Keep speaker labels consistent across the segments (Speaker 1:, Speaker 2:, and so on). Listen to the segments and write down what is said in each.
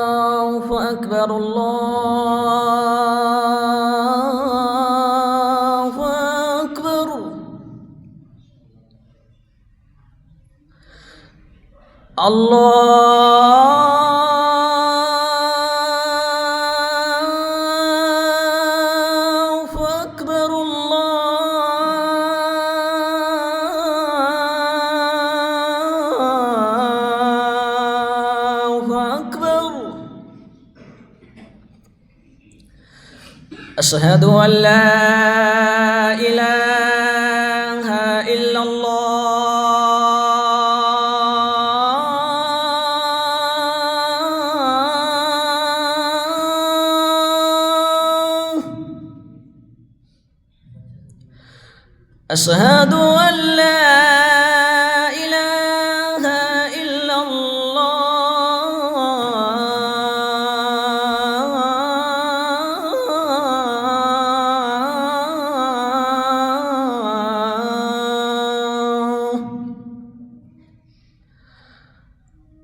Speaker 1: الله أكبر الله أكبر. الله أكبر الله أكبر. أشهد أن لا إله إلا الله. أشهد أن لا إله إلا الله.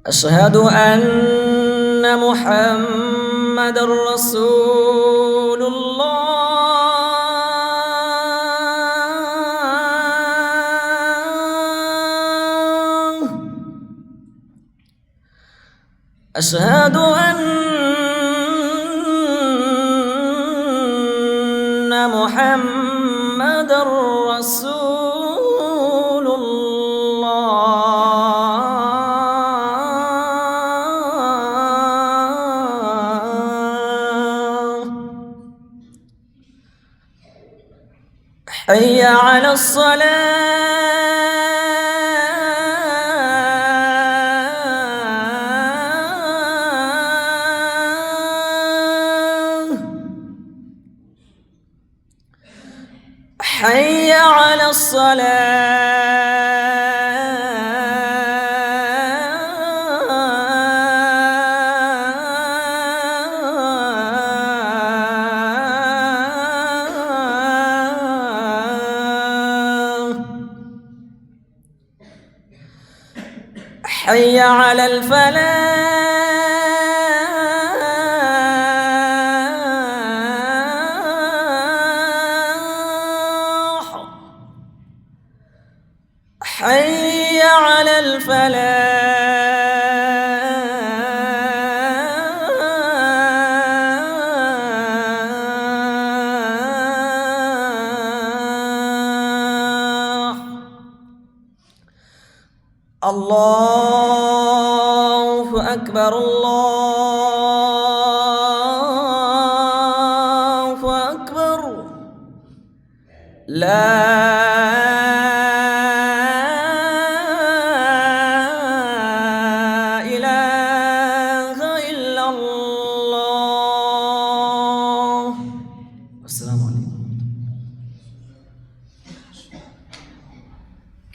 Speaker 1: أشهد أن محمد رسول الله. أشهد أن محمد رسول الله. حي على الصلاة. حي على الصلاة. حي على الفلاح. حي على الفلاح. الله أكبر الله أكبر. لا